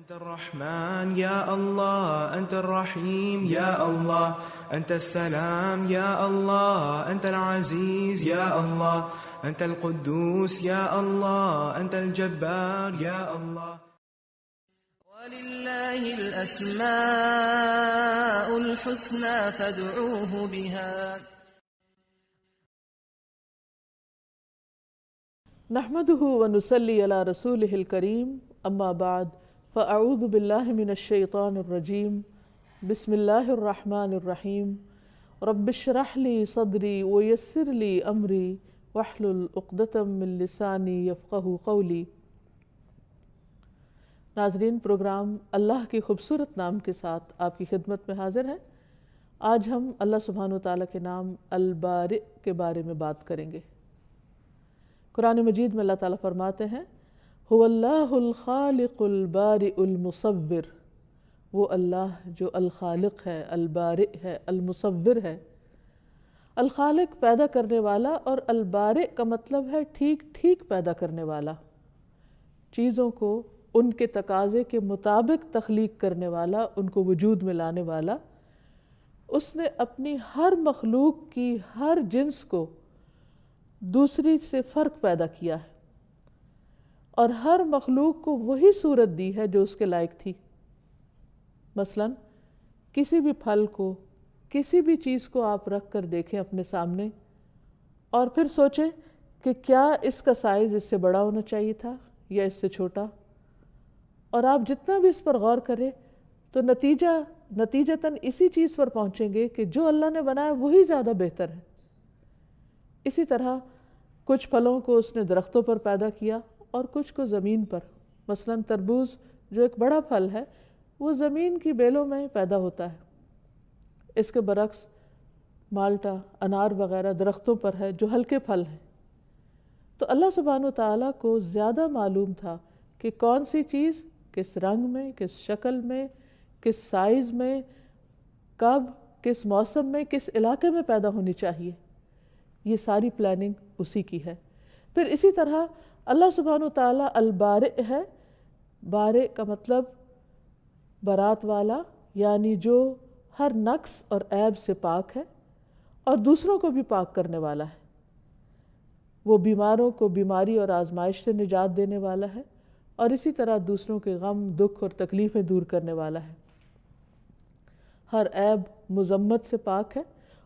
أنت الرحمن يا الله، أنت الرحيم يا الله، أنت السلام يا الله، أنت العزيز يا الله، أنت القدوس يا الله، أنت الجبار يا الله. ولله الأسماء الحسنى فادعوه بها. نحمده ونصلي على رسوله الكريم، أما بعد، فأعوذ بالله من الشيطان الرجيم. بسم الله الرحمن الرحيم. رب اشرح لي صدري ويسر لي أمري واحلل عقدة من لساني يفقهوا قولي. ناظرین، پروگرام اللہ کے خوبصورت نام کے ساتھ آپ کی خدمت میں حاضر ہیں۔ آج ہم اللہ سبحانہ وتعالیٰ کے نام البارئ کے بارے میں بات کریں گے۔ قرآن مجید میں اللہ تعالیٰ فرماتے ہیں هو اللہ الخالق البارئ المصور، وہ اللہ جو الخالق ہے، البارئ ہے، المصور ہے۔ الخالق پیدا کرنے والا، اور البارئ کا مطلب ہے ٹھیک ٹھیک پیدا کرنے والا، چیزوں کو ان کے تقاضے کے مطابق تخلیق کرنے والا، ان کو وجود میں لانے والا۔ اس نے اپنی ہر مخلوق کی ہر جنس کو دوسری سے فرق پیدا کیا ہے، اور ہر مخلوق کو وہی صورت دی ہے جو اس کے لائق تھی۔ مثلا کسی بھی پھل کو، کسی بھی چیز کو آپ رکھ کر دیکھیں اپنے سامنے، اور پھر سوچیں کہ کیا اس کا سائز اس سے بڑا ہونا چاہیے تھا یا اس سے چھوٹا، اور آپ جتنا بھی اس پر غور کریں تو نتیجتاً اسی چیز پر پہنچیں گے کہ جو اللہ نے بنایا وہی زیادہ بہتر ہے۔ اسی طرح کچھ پھلوں کو اس نے درختوں پر پیدا کیا اور کچھ کو زمین پر۔ مثلا تربوز جو ایک بڑا پھل ہے، وہ زمین کی بیلوں میں پیدا ہوتا ہے۔ اس کے برعکس مالٹا، انار وغیرہ درختوں پر ہے جو ہلکے پھل ہیں۔ تو اللہ سبحانہ وتعالیٰ کو زیادہ معلوم تھا کہ کون سی چیز کس رنگ میں، کس شکل میں، کس سائز میں، کب، کس موسم میں، کس علاقے میں پیدا ہونی چاہیے۔ یہ ساری پلاننگ اسی کی ہے۔ پھر اسی طرح اللہ سبحانہ وتعالیٰ البارئ ہے۔ بارئ کا مطلب برات والا، یعنی جو ہر نقص اور عیب سے پاک ہے اور دوسروں کو بھی پاک کرنے والا ہے۔ وہ بیماروں کو بیماری اور آزمائش سے نجات دینے والا ہے، اور اسی طرح دوسروں کے غم، دکھ اور تکلیفیں دور کرنے والا ہے۔ ہر عیب مذمت سے پاک ہے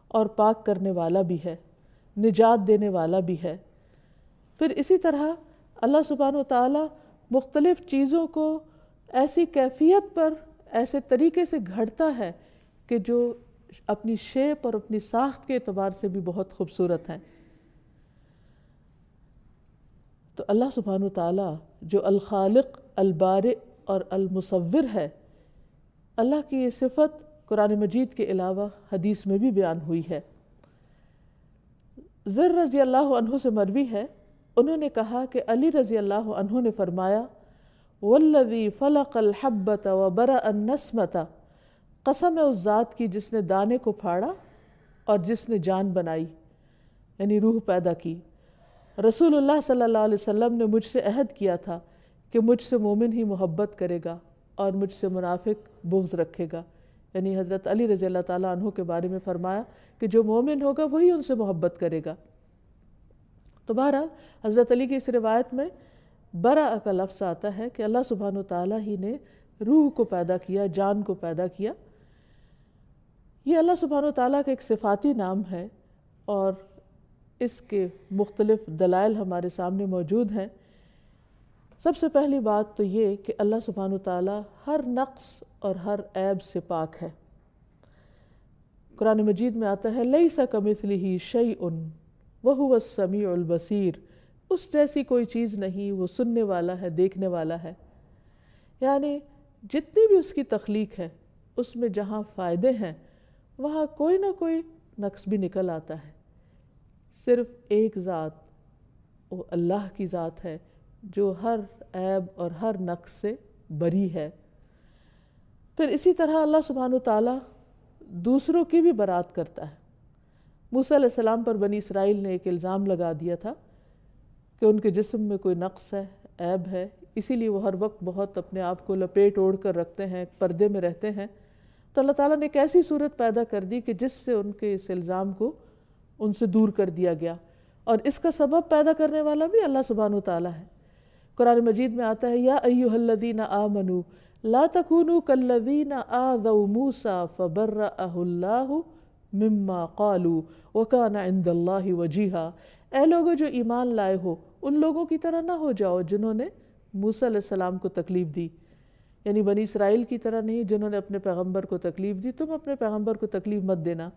اور پاک کرنے والا بھی ہے، نجات دینے والا بھی ہے۔ پھر اسی طرح اللہ سبحانہ وتعالیٰ مختلف چیزوں کو ایسی کیفیت پر، ایسے طریقے سے گھڑتا ہے کہ جو اپنی شیپ اور اپنی ساخت کے اعتبار سے بھی بہت خوبصورت ہیں۔ تو اللہ سبحانہ وتعالیٰ جو الخالق، البارئ اور المصور ہے، اللہ کی یہ صفت قرآن مجید کے علاوہ حدیث میں بھی بیان ہوئی ہے۔ زر رضی اللہ عنہ سے مروی ہے، انہوں نے کہا کہ علی رضی اللہ عنہ نے فرمایا والذی فلق الحبۃ وبرأ النسمۃ، قسم ہے اس ذات کی جس نے دانے کو پھاڑا اور جس نے جان بنائی، یعنی روح پیدا کی۔ رسول اللہ صلی اللہ علیہ وسلم نے مجھ سے عہد کیا تھا کہ مجھ سے مومن ہی محبت کرے گا اور مجھ سے منافق بغض رکھے گا، یعنی حضرت علی رضی اللہ تعالیٰ عنہ کے بارے میں فرمایا کہ جو مومن ہوگا وہی ان سے محبت کرے گا۔ تو بہرحال حضرت علی کی اس روایت میں برأ کا لفظ آتا ہے کہ اللہ سبحانہ وتعالیٰ ہی نے روح کو پیدا کیا، جان کو پیدا کیا۔ یہ اللہ سبحانہ وتعالیٰ کا ایک صفاتی نام ہے، اور اس کے مختلف دلائل ہمارے سامنے موجود ہیں۔ سب سے پہلی بات تو یہ کہ اللہ سبحانہ وتعالیٰ ہر نقص اور ہر عیب سے پاک ہے۔ قرآن مجید میں آتا ہے لیس کمثلہ شیء وہو السمیع البصیر، اس جیسی کوئی چیز نہیں، وہ سننے والا ہے، دیکھنے والا ہے۔ یعنی جتنی بھی اس کی تخلیق ہے، اس میں جہاں فائدے ہیں وہاں کوئی نہ کوئی نقص بھی نکل آتا ہے۔ صرف ایک ذات، وہ اللہ کی ذات ہے جو ہر عیب اور ہر نقص سے بری ہے۔ پھر اسی طرح اللہ سبحانہ وتعالیٰ دوسروں کی بھی برات کرتا ہے۔ موسیٰ علیہ السلام پر بنی اسرائیل نے ایک الزام لگا دیا تھا کہ ان کے جسم میں کوئی نقص ہے، عیب ہے، اسی لیے وہ ہر وقت بہت اپنے آپ کو لپیٹ اوڑھ کر رکھتے ہیں، پردے میں رہتے ہیں. تو اللہ تعالیٰ نے ایک ایسی صورت پیدا کر دی کہ جس سے ان کے اس الزام کو ان سے دور کر دیا گیا، اور اس کا سبب پیدا کرنے والا بھی اللہ سبحانہ وتعالیٰ ہے. قرآن مجید میں آتا ہے یا ایھا الذین آمنوا لا تکونوا کالذین آذوا موسیٰ فبرأہ اللہ مما قالوا وکان عند اللہ وجیہا. اے لوگو جو ایمان لائے ہو، ان لوگوں کی طرح نہ ہو جاؤ جنہوں نے موسیٰ علیہ السلام کو تکلیف دی، یعنی بنی اسرائیل کی طرح نہیں جنہوں نے اپنے پیغمبر کو تکلیف دی. تم اپنے پیغمبر کو تکلیف مت دینا.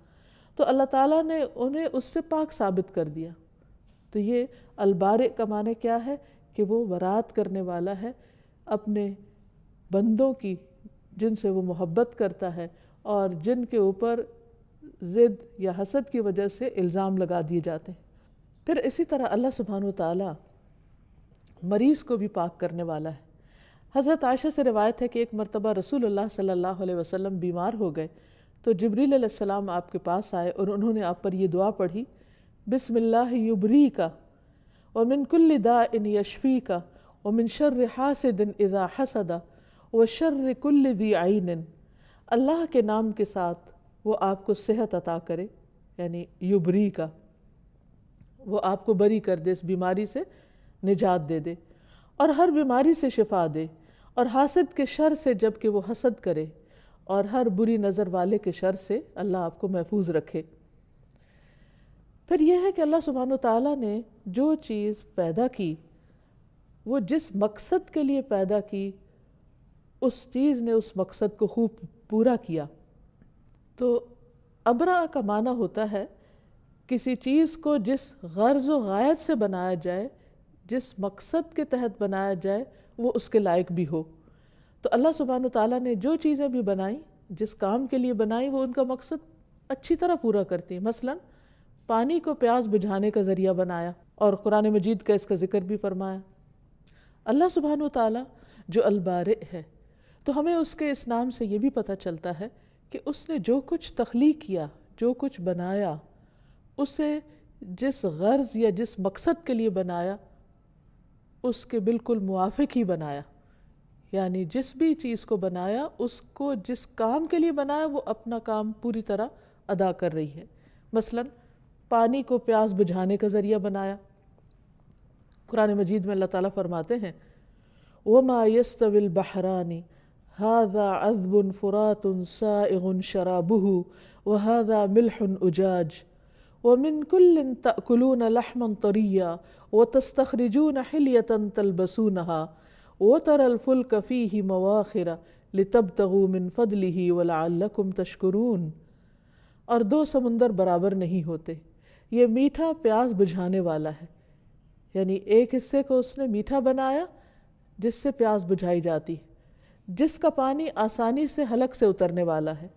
تو اللہ تعالیٰ نے انہیں اس سے پاک ثابت کر دیا. تو یہ البارئ کا معنی کیا ہے کہ وہ برات کرنے والا ہے اپنے بندوں کی جن سے وہ محبت کرتا ہے اور جن کے اوپر ضد یا حسد کی وجہ سے الزام لگا دیے جاتے ہیں. پھر اسی طرح اللہ سبحانہ وتعالیٰ مریض کو بھی پاک کرنے والا ہے. حضرت عائشہ سے روایت ہے کہ ایک مرتبہ رسول اللہ صلی اللہ علیہ وسلم بیمار ہو گئے تو جبریل علیہ السلام آپ کے پاس آئے اور انہوں نے آپ پر یہ دعا پڑھی، بسم اللہ یبریک ومن کل داء یشفیک ومن شر حاسد اذا حسد وشر کل ذی عین. اللہ کے نام کے ساتھ وہ آپ کو صحت عطا کرے، یعنی یبریک، وہ آپ کو بری کر دے، اس بیماری سے نجات دے دے، اور ہر بیماری سے شفا دے، اور حاسد کے شر سے جب کہ وہ حسد کرے، اور ہر بری نظر والے کے شر سے اللہ آپ کو محفوظ رکھے. پھر یہ ہے کہ اللہ سبحانہ وتعالیٰ نے جو چیز پیدا کی وہ جس مقصد کے لیے پیدا کی اس چیز نے اس مقصد کو خوب پورا کیا. تو ابرأ کا معنی ہوتا ہے کسی چیز کو جس غرض و غایت سے بنایا جائے، جس مقصد کے تحت بنایا جائے، وہ اس کے لائق بھی ہو. تو اللہ سبحانہ وتعالیٰ نے جو چیزیں بھی بنائیں، جس کام کے لیے بنائیں، وہ ان کا مقصد اچھی طرح پورا کرتی ہیں. مثلا پانی کو پیاس بجھانے کا ذریعہ بنایا، اور قرآن مجید کا اس کا ذکر بھی فرمایا. اللہ سبحانہ وتعالیٰ جو البارئ ہے، تو ہمیں اس کے اس نام سے یہ بھی پتہ چلتا ہے کہ اس نے جو کچھ تخلیق کیا، جو کچھ بنایا، اسے جس غرض یا جس مقصد کے لیے بنایا اس کے بالکل موافق ہی بنایا. یعنی جس بھی چیز کو بنایا، اس کو جس کام کے لیے بنایا وہ اپنا کام پوری طرح ادا کر رہی ہے. مثلا پانی کو پیاس بجھانے کا ذریعہ بنایا. قرآن مجید میں اللہ تعالیٰ فرماتے ہیں وَمَا يَسْتَوِي الْبَحْرَانِ هَذَا عَذْبٌ فُرَاتٌ سَائِغٌ شَرَابُهُ وَهَذَا مِلْحٌ أُجَاجٌ وَمِن كُلٍّ تَأْكُلُونَ لَحْمًا طَرِيًّا وَتَسْتَخْرِجُونَ حِلْيَةً تَلْبَسُونَهَا وَتَرَى الْفُلْكَ فِيهِ مَوَاخِرَ لِتَبْتَغُوا مِن فَضْلِهِ وَلَعَلَّكُمْ تَشْكُرُونَ. اور دو سمندر برابر نہیں ہوتے. یہ میٹھا پیاس بجھانے والا ہے، یعنی ایک حصے کو اس نے میٹھا بنایا جس سے پیاس بجھائی جاتی ہے، جس کا پانی آسانی سے حلق سے اترنے والا ہے،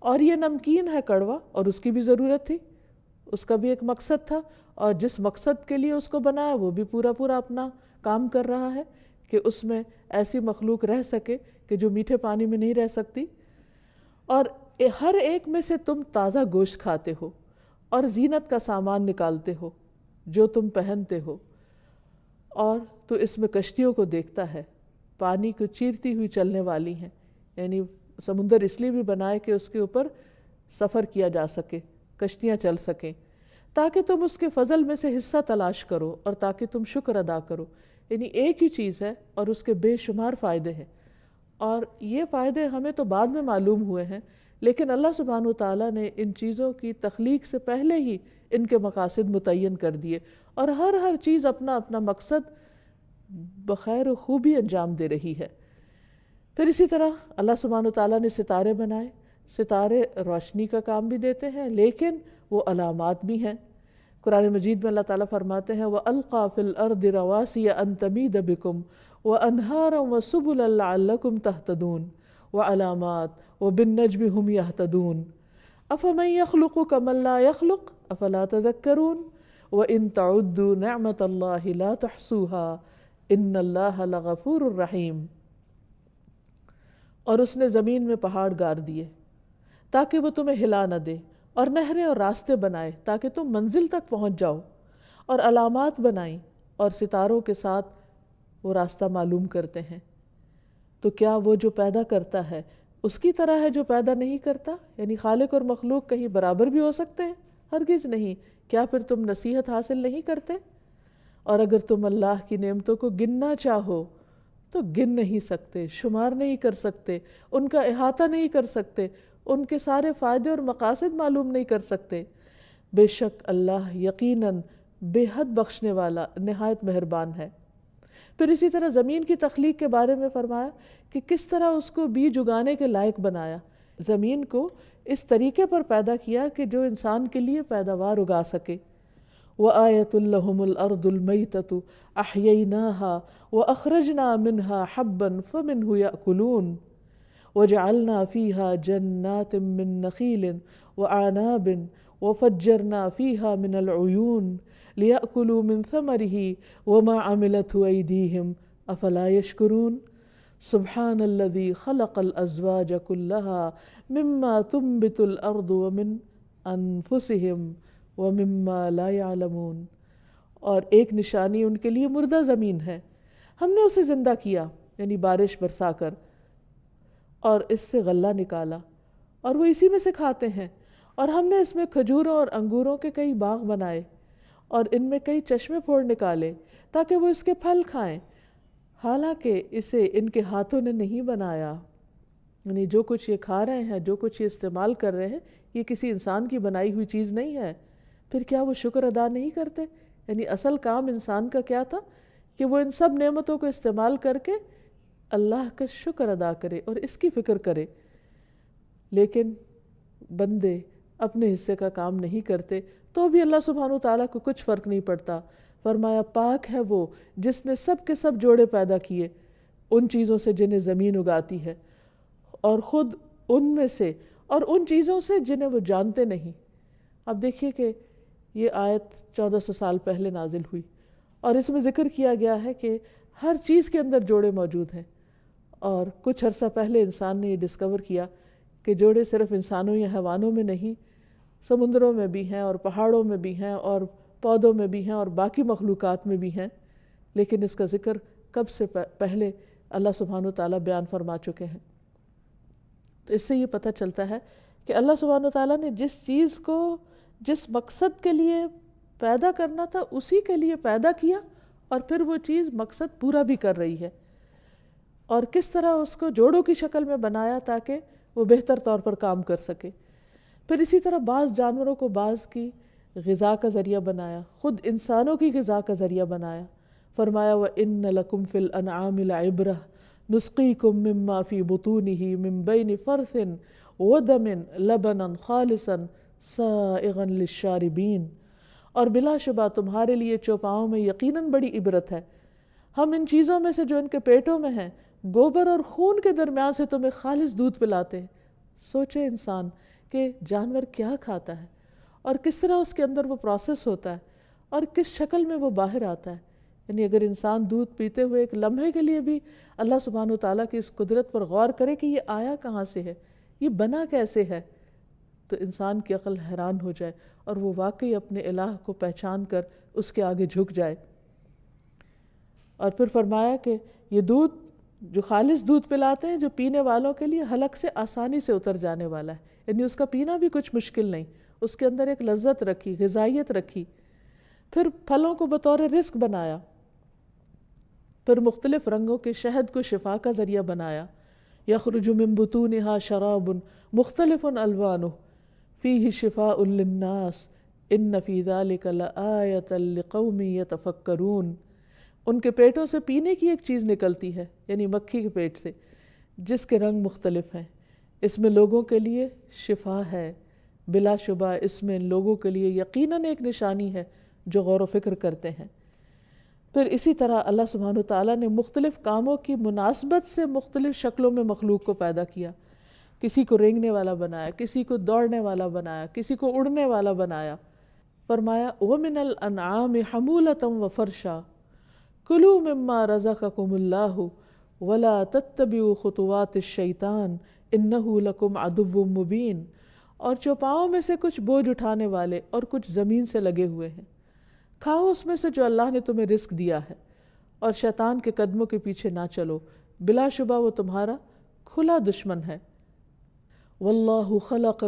اور یہ نمکین ہے کڑوا، اور اس کی بھی ضرورت تھی، اس کا بھی ایک مقصد تھا، اور جس مقصد کے لیے اس کو بنایا وہ بھی پورا پورا اپنا کام کر رہا ہے کہ اس میں ایسی مخلوق رہ سکے کہ جو میٹھے پانی میں نہیں رہ سکتی. اور ہر ایک میں سے تم تازہ گوشت کھاتے ہو اور زینت کا سامان نکالتے ہو جو تم پہنتے ہو. اور تو اس میں کشتیوں کو دیکھتا ہے، پانی کو چیرتی ہوئی چلنے والی ہیں، یعنی سمندر اس لیے بھی بنائے کہ اس کے اوپر سفر کیا جا سکے، کشتیاں چل سکیں، تاکہ تم اس کے فضل میں سے حصہ تلاش کرو اور تاکہ تم شکر ادا کرو. یعنی ایک ہی چیز ہے اور اس کے بے شمار فائدے ہیں، اور یہ فائدے ہمیں تو بعد میں معلوم ہوئے ہیں، لیکن اللہ سبحانہ وتعالیٰ نے ان چیزوں کی تخلیق سے پہلے ہی ان کے مقاصد متعین کر دیے، اور ہر چیز اپنا اپنا مقصد بخیر و خوبی انجام دے رہی ہے. پھر اسی طرح اللہ سبحانہ وتعالیٰ نے ستارے بنائے. ستارے روشنی کا کام بھی دیتے ہیں لیکن وہ علامات بھی ہیں. قرآن مجید میں اللہ تعالیٰ فرماتے ہیں وَأَلْقَى فِي الْأَرْضِ رَوَاسِيَ أَن تَمِيدَ بِكُمْ وَأَنْهَارًا وَسُبُلًا لَعَلَّكُمْ تَهْتَدُونَ وَعَلَامَاتٍ وَبِالنَّجْمِ هُمْ يَهْتَدُونَ أَفَمَن يَخْلُقُ كَمَن لَّا يَخْلُقُ أَفَلَا تَذَكَّرُونَ وَإِن تَعُدُّوا نِعْمَةَ اللَّهِ لَا تُحْصُوهَا إِنَّ اللَّهَ لَغَفُورٌ رَّحِيمٌ. اور اس نے زمین میں پہاڑ گار دیے تاکہ وہ تمہیں ہلا نہ دے، اور نہریں اور راستے بنائے تاکہ تم منزل تک پہنچ جاؤ، اور علامات بنائیں، اور ستاروں کے ساتھ وہ راستہ معلوم کرتے ہیں۔ تو کیا وہ جو پیدا کرتا ہے اس کی طرح ہے جو پیدا نہیں کرتا؟ یعنی خالق اور مخلوق کہیں برابر بھی ہو سکتے ہیں؟ ہرگز نہیں۔ کیا پھر تم نصیحت حاصل نہیں کرتے؟ اور اگر تم اللہ کی نعمتوں کو گننا چاہو تو گن نہیں سکتے، شمار نہیں کر سکتے، ان کا احاطہ نہیں کر سکتے، ان کے سارے فائدے اور مقاصد معلوم نہیں کر سکتے۔ بے شک اللہ یقیناً بے حد بخشنے والا، نہایت مہربان ہے۔ پھر اسی طرح زمین کی تخلیق کے بارے میں فرمایا کہ کس طرح اس کو بیج اگانے کے لائق بنایا۔ زمین کو اس طریقے پر پیدا کیا کہ جو انسان کے لیے پیداوار اگا سکے۔ وَآیَةٌ لَهُمُ الْأَرْضُ الْمَيْتَةُ أَحْيَيْنَاهَا وَأَخْرَجْنَا مِنْهَا حَبًّا فَمِنْهُ يَأْكُلُونَ وَجَعَلْنَا فِيهَا جَنَّاتٍ مِّن نَخِيلٍ وَأَعْنَابٍ وَفَجَّرْنَا فِيهَا مِنَ الْعُيُونِ لِيَأْكُلُوا مِن ثَمَرِهِ وَمَا عَمِلَتْهُ أَيْدِيهِمْ أَفَلَا يَشْكُرُونَ سُبْحَانَ الَّذِي خَلَقَ الْأَزْوَاجَ كُلَّهَا مِمَّا تُنبِتُ الْأَرْضُ وَمِنْ أَنفُسِهِمْ وَمِمَّا لَا يَعْلَمُونَ۔ اور ایک نشانی ان کے لیے مردہ زمین ہے، ہم نے اسے زندہ کیا، یعنی بارش برسا کر، اور اس سے غلہ نکالا اور وہ اسی میں سے کھاتے ہیں، اور ہم نے اس میں کھجوروں اور انگوروں کے کئی باغ بنائے اور ان میں کئی چشمے پھوڑ نکالے تاکہ وہ اس کے پھل کھائیں، حالانکہ اسے ان کے ہاتھوں نے نہیں بنایا۔ یعنی جو کچھ یہ کھا رہے ہیں، جو کچھ یہ استعمال کر رہے ہیں، یہ کسی انسان کی بنائی ہوئی چیز نہیں ہے۔ پھر کیا وہ شکر ادا نہیں کرتے؟ یعنی اصل کام انسان کا کیا تھا کہ وہ ان سب نعمتوں کو استعمال کر کے اللہ کا شکر ادا کرے اور اس کی فکر کرے، لیکن بندے اپنے حصے کا کام نہیں کرتے تو بھی اللہ سبحانہ تعالیٰ کو کچھ فرق نہیں پڑتا۔ فرمایا پاک ہے وہ جس نے سب کے سب جوڑے پیدا کیے ان چیزوں سے جنہیں زمین اگاتی ہے، اور خود ان میں سے اور ان چیزوں سے جنہیں وہ جانتے نہیں۔ اب دیکھیے کہ یہ آیت 1400 سال پہلے نازل ہوئی اور اس میں ذکر کیا گیا ہے کہ ہر چیز کے اندر جوڑے موجود ہیں، اور کچھ عرصہ پہلے انسان نے یہ ڈسکور کیا کہ جوڑے صرف انسانوں یا حیوانوں میں نہیں، سمندروں میں بھی ہیں اور پہاڑوں میں بھی ہیں اور پودوں میں بھی ہیں اور باقی مخلوقات میں بھی ہیں، لیکن اس کا ذکر کب سے پہلے اللہ سبحانہ تعالیٰ بیان فرما چکے ہیں۔ تو اس سے یہ پتہ چلتا ہے کہ اللہ سبحانہ تعالیٰ نے جس چیز کو جس مقصد کے لیے پیدا کرنا تھا اسی کے لیے پیدا کیا، اور پھر وہ چیز مقصد پورا بھی کر رہی ہے، اور کس طرح اس کو جوڑوں کی شکل میں بنایا تاکہ وہ بہتر طور پر کام کر سکے۔ پھر اسی طرح بعض جانوروں کو بعض کی غذا کا ذریعہ بنایا، خود انسانوں کی غذا کا ذریعہ بنایا۔ فرمایا وَإِنَّ لَكُمْ فِي الْأَنْعَامِ لَعِبْرَةً نُسْقِيكُم مِّمَّا فِي بُطُونِهِ مِن بَيْنِ فَرْثٍ وَدَمٍ لَبَنًا خَالِصًا سَائِغًا لِلشَّارِبِينَ، اور بلا شبہ تمہارے لیے چوپاؤں میں یقیناً بڑی عبرت ہے۔ ہم ان چیزوں میں سے جو ان کے پیٹوں میں ہیں، گوبر اور خون کے درمیان سے تمہیں خالص دودھ پلاتے ہیں۔ سوچے انسان کہ جانور کیا کھاتا ہے اور کس طرح اس کے اندر وہ پروسیس ہوتا ہے اور کس شکل میں وہ باہر آتا ہے۔ یعنی اگر انسان دودھ پیتے ہوئے ایک لمحے کے لیے بھی اللہ سبحانہ وتعالیٰ کی اس قدرت پر غور کرے کہ یہ آیا کہاں سے ہے، یہ بنا کیسے ہے، تو انسان کی عقل حیران ہو جائے اور وہ واقعی اپنے الہ کو پہچان کر اس کے آگے جھک جائے۔ اور پھر فرمایا کہ یہ دودھ جو خالص دودھ پلاتے ہیں جو پینے والوں کے لیے حلق سے آسانی سے اتر جانے والا ہے، یعنی اس کا پینا بھی کچھ مشکل نہیں، اس کے اندر ایک لذت رکھی، غذائیت رکھی۔ پھر پھلوں کو بطور رزق بنایا، پھر مختلف رنگوں کے شہد کو شفا کا ذریعہ بنایا۔ یخرج من بطونها شراب مختلف الوانہ فیہ شفاء للناس ان فی ذلک لآیۃ لقوم یتفکرون۔ ان کے پیٹوں سے پینے کی ایک چیز نکلتی ہے، یعنی مکھی کے پیٹ سے، جس کے رنگ مختلف ہیں، اس میں لوگوں کے لیے شفا ہے، بلا شبہ اس میں لوگوں کے لیے یقیناً ایک نشانی ہے جو غور و فکر کرتے ہیں۔ پھر اسی طرح اللہ سبحانہ تعالیٰ نے مختلف کاموں کی مناسبت سے مختلف شکلوں میں مخلوق کو پیدا کیا، کسی کو رینگنے والا بنایا، کسی کو دوڑنے والا بنایا، کسی کو اڑنے والا بنایا۔ فرمایا وَمِنَ الْأَنْعَامِ حَمُولَةً وَفَرْشًا كُلُوا مِمَّا رَزَقَكُمُ اللَّهُ وَلَا تَتَّبِعُوا خُطُوَاتِ الشَّيْطَانِ إِنَّهُ لَكُمْ عَدُوٌّ مُبِينٌ، اور چوپاؤں میں سے کچھ بوجھ اٹھانے والے اور کچھ زمین سے لگے ہوئے ہیں، کھاؤ اس میں سے جو اللہ نے تمہیں رزق دیا ہے، اور شیطان کے قدموں کے پیچھے نہ چلو، بلا شبہ وہ تمہارا کھلا دشمن ہے۔ واللہ خلق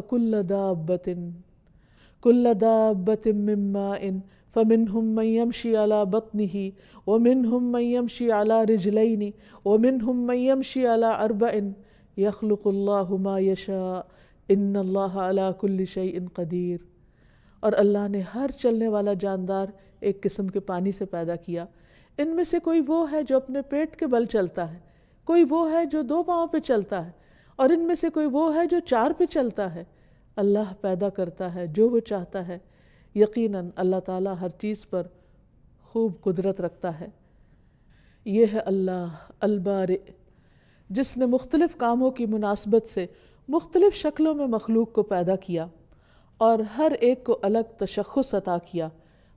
کل دابۃ من ماء فمنهم من يمشي على بطنه ومنهم من يمشي على رجلين ومنهم من يمشي على أربع يخلق الله ما يشاء ان اللہ على كل شيء قدیر۔ اور اللہ نے ہر چلنے والا جاندار ایک قسم کے پانی سے پیدا کیا۔ ان میں سے کوئی وہ ہے جو اپنے پیٹ کے بل چلتا ہے، کوئی وہ ہے جو 2 پاؤں پہ چلتا ہے، اور ان میں سے کوئی وہ ہے جو 4 پہ چلتا ہے۔ اللہ پیدا کرتا ہے جو وہ چاہتا ہے، یقیناً اللہ تعالیٰ ہر چیز پر خوب قدرت رکھتا ہے۔ یہ ہے اللہ البارئ، جس نے مختلف کاموں کی مناسبت سے مختلف شکلوں میں مخلوق کو پیدا کیا اور ہر ایک کو الگ تشخص عطا کیا،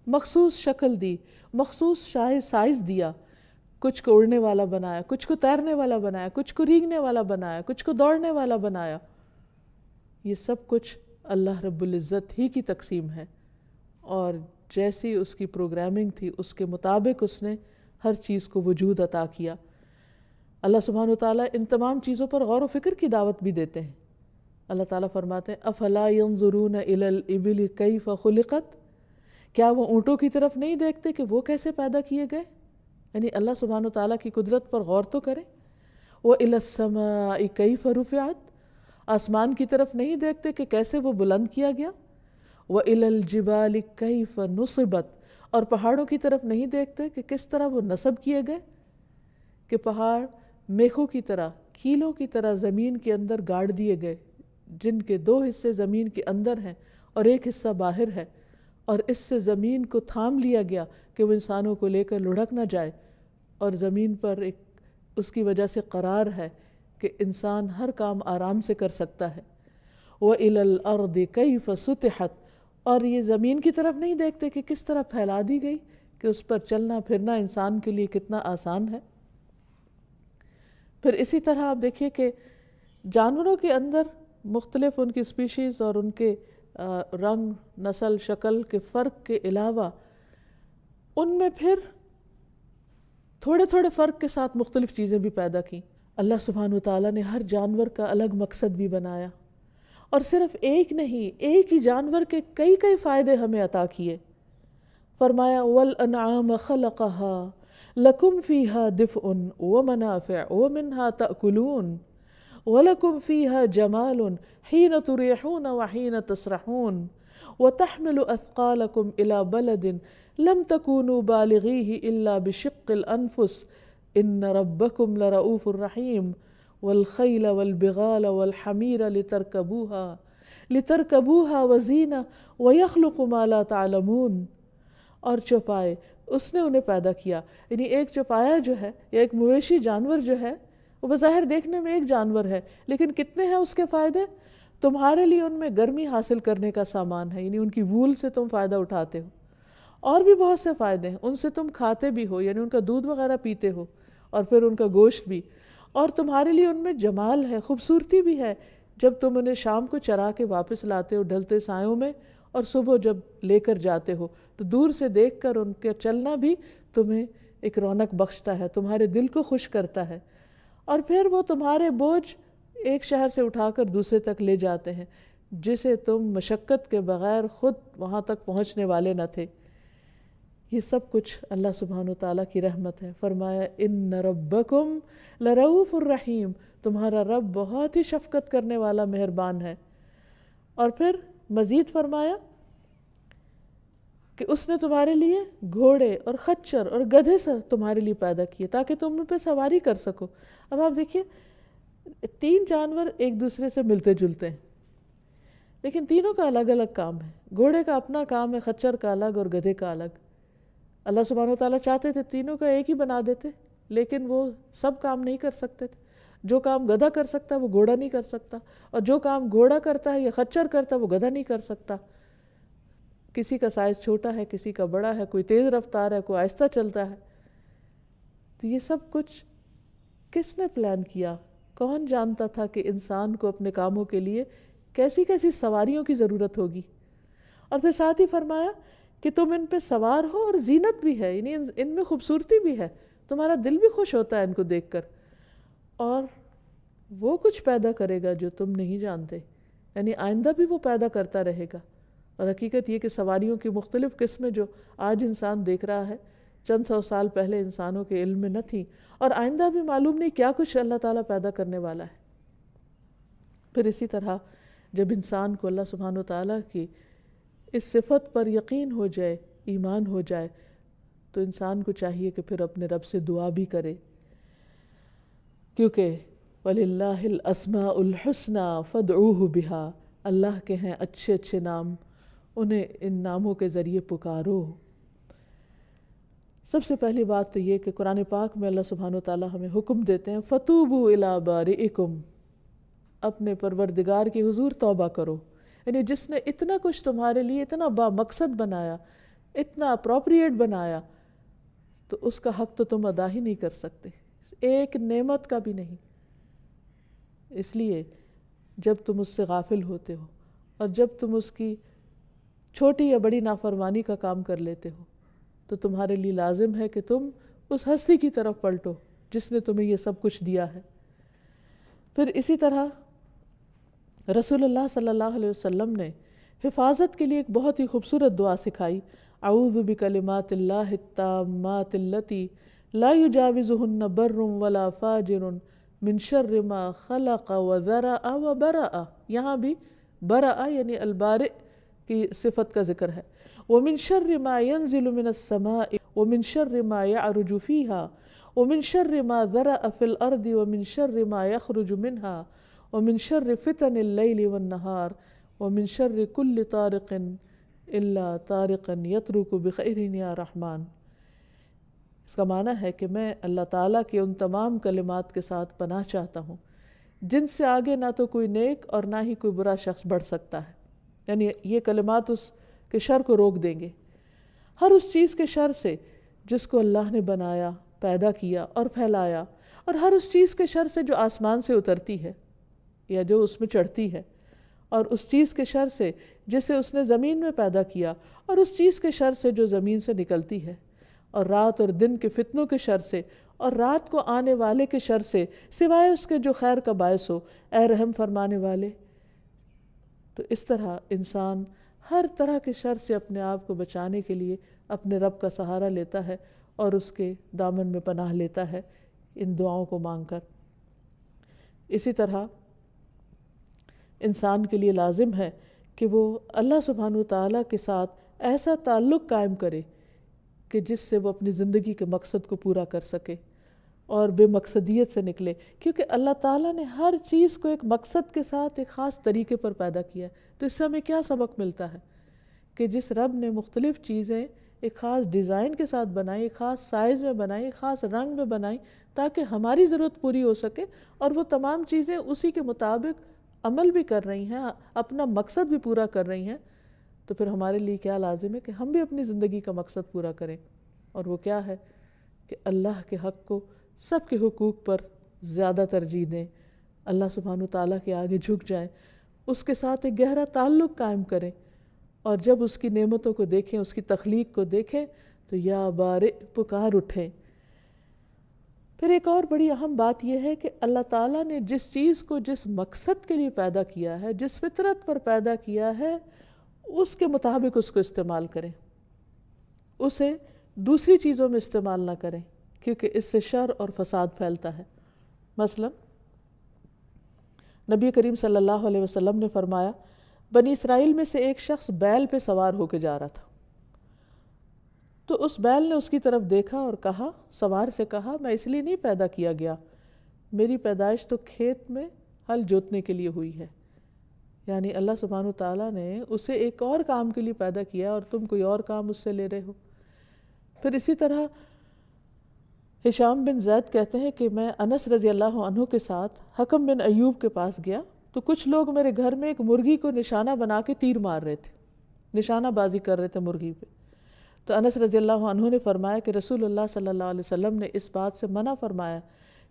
مخصوص شکل دی، مخصوص سائز دیا۔ کچھ کو اڑنے والا بنایا، کچھ کو تیرنے والا بنایا، کچھ کو رینگنے والا بنایا، کچھ کو دوڑنے والا بنایا۔ یہ سب کچھ اللہ رب العزت ہی کی تقسیم ہے، اور جیسی اس کی پروگرامنگ تھی اس کے مطابق اس نے ہر چیز کو وجود عطا کیا۔ اللہ سبحانہ وتعالیٰ ان تمام چیزوں پر غور و فکر کی دعوت بھی دیتے ہیں۔ اللہ تعالیٰ فرماتے ہیں افلا ينظرون الى الابل کیف خلقت، کیا وہ اونٹوں کی طرف نہیں دیکھتے کہ وہ کیسے پیدا کیے گئے؟ یعنی اللہ سبحانہ وتعالیٰ کی قدرت پر غور تو کریں۔ وَإِلَى السَّمَاءِ كَيْفَ رُفِعَتْ، آسمان کی طرف نہیں دیکھتے کہ کیسے وہ بلند کیا گیا۔ وَإِلَى الْجِبَالِ كَيْفَ نُصِبَتْ، اور پہاڑوں کی طرف نہیں دیکھتے کہ کس طرح وہ نصب کیے گئے، کہ پہاڑ میخوں کی طرح، کیلوں کی طرح زمین کے اندر گاڑ دیے گئے، جن کے 2 حصے زمین کے اندر ہیں اور ایک حصہ باہر ہے، اور اس سے زمین کو تھام لیا گیا کہ وہ انسانوں کو لے کر لڑھک نہ جائے، اور زمین پر ایک اس کی وجہ سے قرار ہے کہ انسان ہر کام آرام سے کر سکتا ہے۔ وَإِلَى الْأَرْضِ كَيْفَ سُطِحَتْ، اور یہ زمین کی طرف نہیں دیکھتے کہ کس طرح پھیلا دی گئی، کہ اس پر چلنا پھرنا انسان کے لیے کتنا آسان ہے۔ پھر اسی طرح آپ دیکھیے کہ جانوروں کے اندر مختلف ان کی اسپیشیز اور ان کے رنگ، نسل، شکل کے فرق کے علاوہ ان میں پھر تھوڑے تھوڑے فرق کے ساتھ مختلف چیزیں بھی پیدا کی۔ اللہ سبحانہ وتعالیٰ نے ہر جانور کا الگ مقصد بھی بنایا، اور صرف ایک نہیں، ایک ہی جانور کے کئی کئی فائدے ہمیں عطا کیے۔ فرمایا وَالْأَنْعَامَ خَلَقَهَا لَكُمْ فِيهَا دِفْءٌ وَمَنَافِعُ وَمِنْهَا تَأْكُلُونَ وَلَكُمْ فِيهَا جَمَالٌ حِينَ تُرِيحُونَ وَحِينَ تَسْرَحُونَ وَتَحْمِلُ أَثْقَالَكُمْ إِلَى بَلَدٍ لَمْ تَكُونُوا بَالِغِيهِ إِلَّا بِشِقِّ الْأَنفُسِ إِنَّ رَبَّكُمْ لَرَؤُوفٌ رَحِيمٌ وَالْخَيْلَ وَالْبِغَالَ وَالْحَمِيرَ لِتَرْكَبُوهَا وَزِينَةً وَيَخْلُقُ مَا لَا تَعْلَمُونَ، اور چوپائے اس نے انہیں پیدا کیا۔ یعنی ایک چوپایا جو ہے یا ایک مویشی جانور جو ہے وہ بظاہر دیکھنے میں ایک جانور ہے، لیکن کتنے ہیں اس کے فائدے؟ تمہارے لیے ان میں گرمی حاصل کرنے کا سامان ہے، یعنی ان کی وول سے تم فائدہ اٹھاتے ہو، اور بھی بہت سے فائدے ہیں، ان سے تم کھاتے بھی ہو، یعنی ان کا دودھ وغیرہ پیتے ہو، اور پھر ان کا گوشت بھی، اور تمہارے لیے ان میں جمال ہے، خوبصورتی بھی ہے، جب تم انہیں شام کو چرا کے واپس لاتے ہو ڈھلتے سایوں میں، اور صبح جب لے کر جاتے ہو تو دور سے دیکھ کر ان کے چلنا بھی تمہیں ایک رونق بخشتا ہے، تمہارے دل کو خوش کرتا ہے، اور پھر وہ تمہارے بوجھ ایک شہر سے اٹھا کر دوسرے تک لے جاتے ہیں، جسے تم مشقت کے بغیر خود وہاں تک پہنچنے والے نہ تھے۔ یہ سب کچھ اللہ سبحانہ وتعالیٰ کی رحمت ہے۔ فرمایا ان ربکم لرؤوف الرحیم، تمہارا رب بہت ہی شفقت کرنے والا مہربان ہے۔ اور پھر مزید فرمایا کہ اس نے تمہارے لیے گھوڑے اور خچر اور گدھے سے تمہارے لیے پیدا کیے تاکہ تم ان پہ سواری کر سکو۔ اب آپ دیکھیے 3 جانور ایک دوسرے سے ملتے جلتے ہیں، لیکن تینوں کا الگ الگ کام ہے۔ گھوڑے کا اپنا کام ہے، خچر کا الگ اور گدھے کا الگ۔ اللہ سبحانہ وتعالیٰ چاہتے تھے تینوں کا ایک ہی بنا دیتے، لیکن وہ سب کام نہیں کر سکتے تھے۔ جو کام گدھا کر سکتا ہے وہ گھوڑا نہیں کر سکتا، اور جو کام گھوڑا کرتا ہے یا خچر کرتا ہے وہ گدھا نہیں کر سکتا۔ کسی کا سائز چھوٹا ہے، کسی کا بڑا ہے، کوئی تیز رفتار ہے، کوئی آہستہ چلتا ہے۔ تو یہ سب کچھ کس نے پلان کیا؟ کون جانتا تھا کہ انسان کو اپنے کاموں کے لیے کیسی کیسی سواریوں کی ضرورت ہوگی؟ اور پھر ساتھ ہی فرمایا کہ تم ان پہ سوار ہو اور زینت بھی ہے، یعنی ان میں خوبصورتی بھی ہے، تمہارا دل بھی خوش ہوتا ہے ان کو دیکھ کر، اور وہ کچھ پیدا کرے گا جو تم نہیں جانتے، یعنی آئندہ بھی وہ پیدا کرتا رہے گا۔ اور حقیقت یہ کہ سواریوں کی مختلف قسمیں جو آج انسان دیکھ رہا ہے، چند سو سال پہلے انسانوں کے علم میں نہ تھیں، اور آئندہ بھی معلوم نہیں کیا کچھ اللہ تعالیٰ پیدا کرنے والا ہے۔ پھر اسی طرح جب انسان کو اللہ سبحانہ وتعالیٰ کی اس صفت پر یقین ہو جائے، ایمان ہو جائے، تو انسان کو چاہیے کہ پھر اپنے رب سے دعا بھی کرے، کیونکہ وَلِلَّهِ الْأَسْمَاءُ الْحُسْنَى فَادْعُوهُ بِهَا، اللہ کے ہیں اچھے اچھے نام، انہیں ان ناموں کے ذریعے پکارو۔ سب سے پہلی بات تو یہ کہ قرآن پاک میں اللہ سبحانہ وتعالیٰ ہمیں حکم دیتے ہیں فَتُوبُوا إِلَىٰ بَارِئِكُمْ، اپنے پروردگار کی حضور توبہ کرو، یعنی جس نے اتنا کچھ تمہارے لیے اتنا با مقصد بنایا، اتنا اپروپریٹ بنایا، تو اس کا حق تو تم ادا ہی نہیں کر سکتے، ایک نعمت کا بھی نہیں۔ اس لیے جب تم اس سے غافل ہوتے ہو اور جب تم اس کی چھوٹی یا بڑی نافرمانی کا کام کر لیتے ہو، تو تمہارے لیے لازم ہے کہ تم اس ہستی کی طرف پلٹو جس نے تمہیں یہ سب کچھ دیا ہے۔ پھر اسی طرح رسول اللہ صلی اللہ علیہ وسلم نے حفاظت کے لیے ایک بہت ہی خوبصورت دعا سکھائی، اعوذ بکلمات اللہ التامات التی لا یجاوزہن بر ولا فاجر من شر ما خلق وذرأ وبرأ، یہاں بھی برأ یعنی البارئ کی صفت کا ذکر ہے، ومن شر ما ينزل من السماء ومن شر ما يعرج فيها ومن شر ما ذرأ في الأرض ومن شر ما يخرج منها ومن شر فتن الليل والنهار ومن شر كل طارق إلا طارقا يطرق بخير يا رحمن۔ اس کا معنی ہے کہ میں اللہ تعالیٰ کے ان تمام کلمات کے ساتھ پناہ چاہتا ہوں جن سے آگے نہ تو کوئی نیک اور نہ ہی کوئی برا شخص بڑھ سکتا ہے، یعنی یہ کلمات اس کے شر کو روک دیں گے، ہر اس چیز کے شر سے جس کو اللہ نے بنایا، پیدا کیا اور پھیلایا، اور ہر اس چیز کے شر سے جو آسمان سے اترتی ہے یا جو اس میں چڑھتی ہے، اور اس چیز کے شر سے جسے اس نے زمین میں پیدا کیا، اور اس چیز کے شر سے جو زمین سے نکلتی ہے، اور رات اور دن کے فتنوں کے شر سے، اور رات کو آنے والے کے شر سے، سوائے اس کے جو خیر کا باعث ہو، اے رحم فرمانے والے۔ تو اس طرح انسان ہر طرح کے شر سے اپنے آپ کو بچانے کے لیے اپنے رب کا سہارا لیتا ہے اور اس کے دامن میں پناہ لیتا ہے ان دعاؤں کو مانگ کر۔ اسی طرح انسان کے لیے لازم ہے کہ وہ اللہ سبحانہ وتعالیٰ کے ساتھ ایسا تعلق قائم کرے کہ جس سے وہ اپنی زندگی کے مقصد کو پورا کر سکے اور بے مقصدیت سے نکلے، کیونکہ اللہ تعالیٰ نے ہر چیز کو ایک مقصد کے ساتھ ایک خاص طریقے پر پیدا کیا ہے۔ تو اس سے ہمیں کیا سبق ملتا ہے کہ جس رب نے مختلف چیزیں ایک خاص ڈیزائن کے ساتھ بنائی، ایک خاص سائز میں بنائی، ایک خاص رنگ میں بنائی، تاکہ ہماری ضرورت پوری ہو سکے، اور وہ تمام چیزیں اسی کے مطابق عمل بھی کر رہی ہیں، اپنا مقصد بھی پورا کر رہی ہیں، تو پھر ہمارے لیے کیا لازم ہے کہ ہم بھی اپنی زندگی کا مقصد پورا کریں، اور وہ کیا ہے کہ اللہ کے حق کو سب کے حقوق پر زیادہ ترجیح دیں، اللہ سبحانہ وتعالیٰ کے آگے جھک جائیں، اس کے ساتھ ایک گہرا تعلق قائم کریں، اور جب اس کی نعمتوں کو دیکھیں، اس کی تخلیق کو دیکھیں، تو یا بارئ پکار اٹھیں۔ پھر ایک اور بڑی اہم بات یہ ہے کہ اللہ تعالیٰ نے جس چیز کو جس مقصد کے لیے پیدا کیا ہے، جس فطرت پر پیدا کیا ہے، اس کے مطابق اس کو استعمال کریں، اسے دوسری چیزوں میں استعمال نہ کریں، کیونکہ اس سے شر اور فساد پھیلتا ہے۔ مثلا نبی کریم صلی اللہ علیہ وسلم نے فرمایا، بنی اسرائیل میں سے ایک شخص بیل پہ سوار ہو کے جا رہا تھا، تو اس بیل نے اس کی طرف دیکھا اور کہا، سوار سے کہا، میں اس لیے نہیں پیدا کیا گیا، میری پیدائش تو کھیت میں ہل جوتنے کے لیے ہوئی ہے، یعنی اللہ سبحانہ تعالیٰ نے اسے ایک اور کام کے لیے پیدا کیا اور تم کوئی اور کام اس سے لے رہے ہو۔ پھر اسی طرح ہشام بن زید کہتے ہیں کہ میں انس رضی اللہ عنہ کے ساتھ حکم بن ایوب کے پاس گیا، تو کچھ لوگ میرے گھر میں ایک مرغی کو نشانہ بنا کے تیر مار رہے تھے، نشانہ بازی کر رہے تھے مرغی پہ۔ تو انس رضی اللہ عنہ نے فرمایا کہ رسول اللہ صلی اللہ علیہ وسلم نے اس بات سے منع فرمایا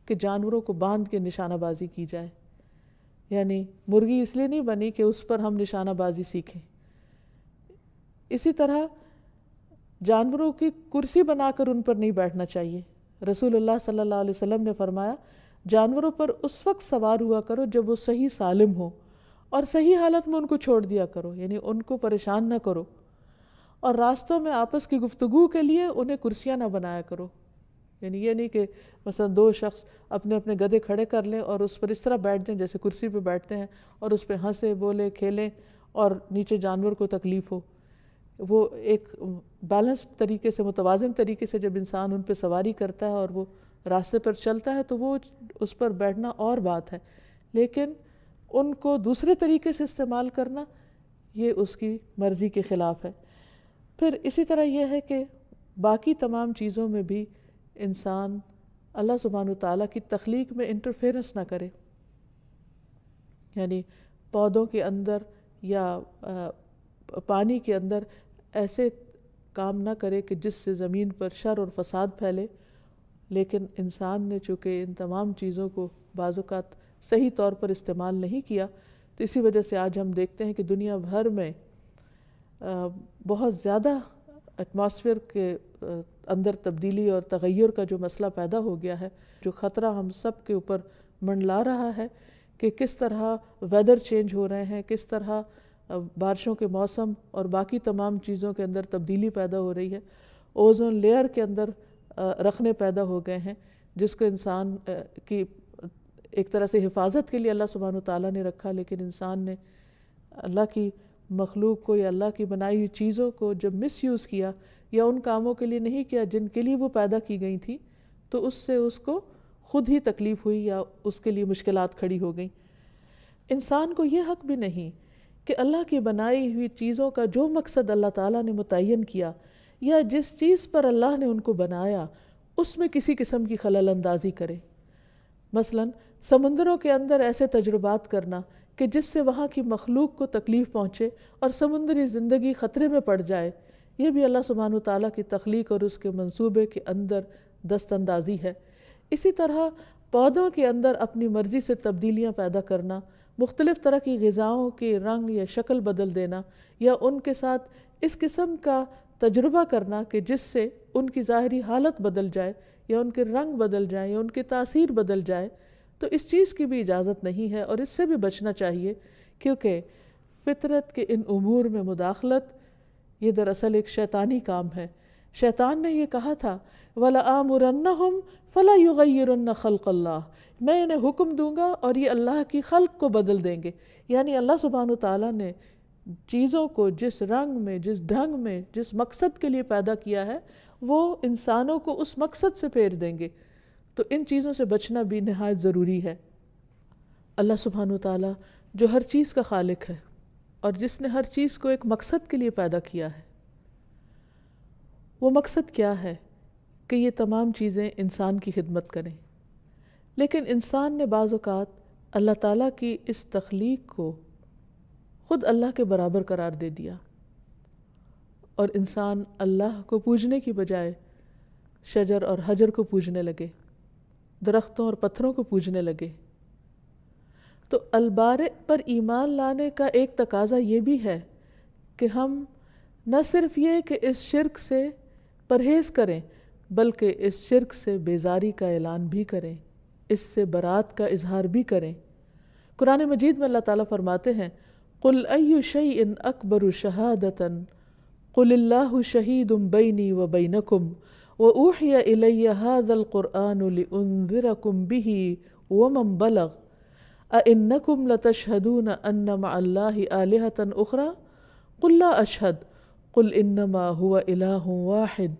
کہ جانوروں کو باندھ کے نشانہ بازی کی جائے، یعنی مرغی اس لیے نہیں بنی کہ اس پر ہم نشانہ بازی سیکھیں۔ اسی طرح جانوروں کی کرسی بنا کر ان پر نہیں بیٹھنا چاہیے، رسول اللہ صلی اللہ علیہ وسلم نے فرمایا جانوروں پر اس وقت سوار ہوا کرو جب وہ صحیح سالم ہو، اور صحیح حالت میں ان کو چھوڑ دیا کرو، یعنی ان کو پریشان نہ کرو، اور راستوں میں آپس کی گفتگو کے لیے انہیں کرسیاں نہ بنایا کرو، یعنی یہ نہیں کہ مثلا دو شخص اپنے اپنے گدھے کھڑے کر لیں اور اس پر اس طرح بیٹھ جائیں جیسے کرسی پہ بیٹھتے ہیں، اور اس پہ ہنسے بولے کھیلیں اور نیچے جانور کو تکلیف ہو۔ وہ ایک بیلنس طریقے سے، متوازن طریقے سے جب انسان ان پہ سواری کرتا ہے اور وہ راستے پر چلتا ہے تو وہ اس پر بیٹھنا اور بات ہے، لیکن ان کو دوسرے طریقے سے استعمال کرنا یہ اس کی مرضی کے خلاف ہے۔ پھر اسی طرح یہ ہے کہ باقی تمام چیزوں میں بھی انسان اللہ سبحانہ وتعالیٰ کی تخلیق میں انٹرفیرنس نہ کرے، یعنی پودوں کے اندر یا پانی کے اندر ایسے کام نہ کرے کہ جس سے زمین پر شر اور فساد پھیلے، لیکن انسان نے چونکہ ان تمام چیزوں کو بعض اوقات صحیح طور پر استعمال نہیں کیا، تو اسی وجہ سے آج ہم دیکھتے ہیں کہ دنیا بھر میں بہت زیادہ ایٹماسفیئر کے اندر تبدیلی اور تغیر کا جو مسئلہ پیدا ہو گیا ہے، جو خطرہ ہم سب کے اوپر منڈلا رہا ہے کہ کس طرح ویدر چینج ہو رہے ہیں، کس طرح بارشوں کے موسم اور باقی تمام چیزوں کے اندر تبدیلی پیدا ہو رہی ہے، اوزون لیئر کے اندر رکھنے پیدا ہو گئے ہیں جس کو انسان کی ایک طرح سے حفاظت کے لیے اللہ سبحانہ وتعالیٰ نے رکھا، لیکن انسان نے اللہ کی مخلوق کو یا اللہ کی بنائی ہوئی چیزوں کو جب مس یوز کیا یا ان کاموں کے لیے نہیں کیا جن کے لیے وہ پیدا کی گئی تھی، تو اس سے اس کو خود ہی تکلیف ہوئی یا اس کے لیے مشکلات کھڑی ہو گئیں۔ انسان کو یہ حق بھی نہیں کہ اللہ کی بنائی ہوئی چیزوں کا جو مقصد اللہ تعالیٰ نے متعین کیا یا جس چیز پر اللہ نے ان کو بنایا اس میں کسی قسم کی خلل اندازی کرے۔ مثلا سمندروں کے اندر ایسے تجربات کرنا کہ جس سے وہاں کی مخلوق کو تکلیف پہنچے اور سمندری زندگی خطرے میں پڑ جائے، یہ بھی اللہ سبحانہ وتعالیٰ کی تخلیق اور اس کے منصوبے کے اندر دست اندازی ہے۔ اسی طرح پودوں کے اندر اپنی مرضی سے تبدیلیاں پیدا کرنا، مختلف طرح کی غذاؤں کے رنگ یا شکل بدل دینا، یا ان کے ساتھ اس قسم کا تجربہ کرنا کہ جس سے ان کی ظاہری حالت بدل جائے یا ان کے رنگ بدل جائیں یا ان کی تاثیر بدل جائے، تو اس چیز کی بھی اجازت نہیں ہے اور اس سے بھی بچنا چاہیے، کیونکہ فطرت کے ان امور میں مداخلت یہ دراصل ایک شیطانی کام ہے۔ شیطان نے یہ کہا تھا وَلَآمُرَنَّهُمْ فَلَا يُغَيِّرُنَّ خَلْقَ اللَّهِ، میں انہیں حکم دوں گا اور یہ اللہ کی خلق کو بدل دیں گے، یعنی اللہ سبحانہ وتعالیٰ نے چیزوں کو جس رنگ میں، جس ڈھنگ میں، جس مقصد کے لیے پیدا کیا ہے وہ انسانوں کو اس مقصد سے پھیر دیں گے، تو ان چیزوں سے بچنا بھی نہایت ضروری ہے۔ اللہ سبحانہ وتعالیٰ جو ہر چیز کا خالق ہے اور جس نے ہر چیز کو ایک مقصد کے لیے پیدا کیا ہے، وہ مقصد کیا ہے کہ یہ تمام چیزیں انسان کی خدمت کریں، لیکن انسان نے بعض اوقات اللہ تعالیٰ کی اس تخلیق کو خود اللہ کے برابر قرار دے دیا، اور انسان اللہ کو پوجنے کی بجائے شجر اور حجر کو پوجنے لگے، درختوں اور پتھروں کو پوجنے لگے۔ تو البارئ پر ایمان لانے کا ایک تقاضا یہ بھی ہے کہ ہم نہ صرف یہ کہ اس شرک سے پرہیز کریں، بلکہ اس شرک سے بیزاری کا اعلان بھی کریں، اس سے برات کا اظہار بھی کریں۔ قرآن مجید میں اللہ تعالیٰ فرماتے ہیں قُلْ أَيُّ شَيْءٍ أَكْبَرُ شَهَادَةً قُلِ اللَّهُ شَهِيدٌ بَيْنِي وَبَيْنَكُمْ وَأُوحِيَ إِلَيَّ هَذَا الْقُرْآنُ لِأُنذِرَكُمْ بِهِ وَمَنْ بَلَغَ أَإِنَّكُمْ لَتَشْهَدُونَ أَنَّ مَعَ اللَّهِ آلِهَةً أُخْرَى قُلْ لَا أَشْهَدُ قُلْ إِنَّمَا هُوَ إِلَٰهٌ وَاحِدٌ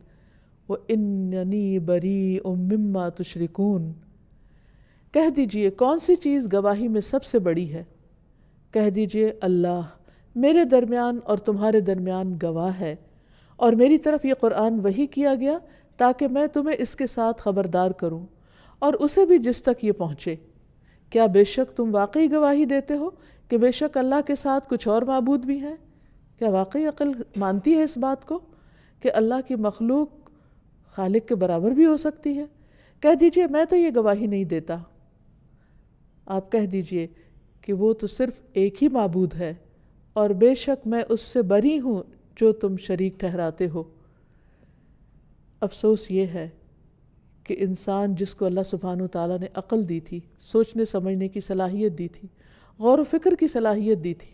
وَإِنَّنِي بَرِيءٌ مِّمَّا تُشْرِكُونَ۔ کہہ دیجئے کون سی چیز گواہی میں سب سے بڑی ہے؟ کہہ دیجئے اللہ میرے درمیان اور تمہارے درمیان گواہ ہے، اور میری طرف یہ قرآن وحی کیا گیا تاکہ میں تمہیں اس کے ساتھ خبردار کروں اور اسے بھی جس تک یہ پہنچے۔ کیا بے شک تم واقعی گواہی دیتے ہو کہ بے شک اللہ کے ساتھ کچھ اور معبود بھی ہیں؟ کیا واقعی عقل مانتی ہے اس بات کو کہ اللہ کی مخلوق خالق کے برابر بھی ہو سکتی ہے؟ کہہ دیجئے میں تو یہ گواہی نہیں دیتا۔ آپ کہہ دیجئے کہ وہ تو صرف ایک ہی معبود ہے، اور بے شک میں اس سے بری ہوں جو تم شریک ٹھہراتے ہو۔ افسوس یہ ہے کہ انسان جس کو اللہ سبحانہ تعالیٰ نے عقل دی تھی، سوچنے سمجھنے کی صلاحیت دی تھی، غور و فکر کی صلاحیت دی تھی،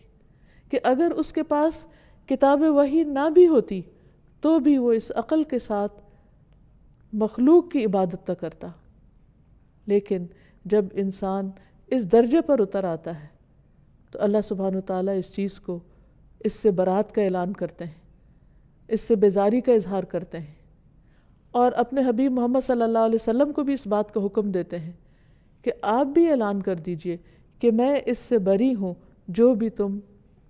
کہ اگر اس کے پاس کتاب وحی نہ بھی ہوتی تو بھی وہ اس عقل کے ساتھ مخلوق کی عبادت نہ کرتا. لیکن جب انسان اس درجے پر اتر آتا ہے تو اللہ سبحانہ تعالیٰ اس چیز کو، اس سے برات کا اعلان کرتے ہیں، اس سے بیزاری کا اظہار کرتے ہیں، اور اپنے حبیب محمد صلی اللہ علیہ وسلم کو بھی اس بات کا حکم دیتے ہیں کہ آپ بھی اعلان کر دیجئے کہ میں اس سے بری ہوں جو بھی تم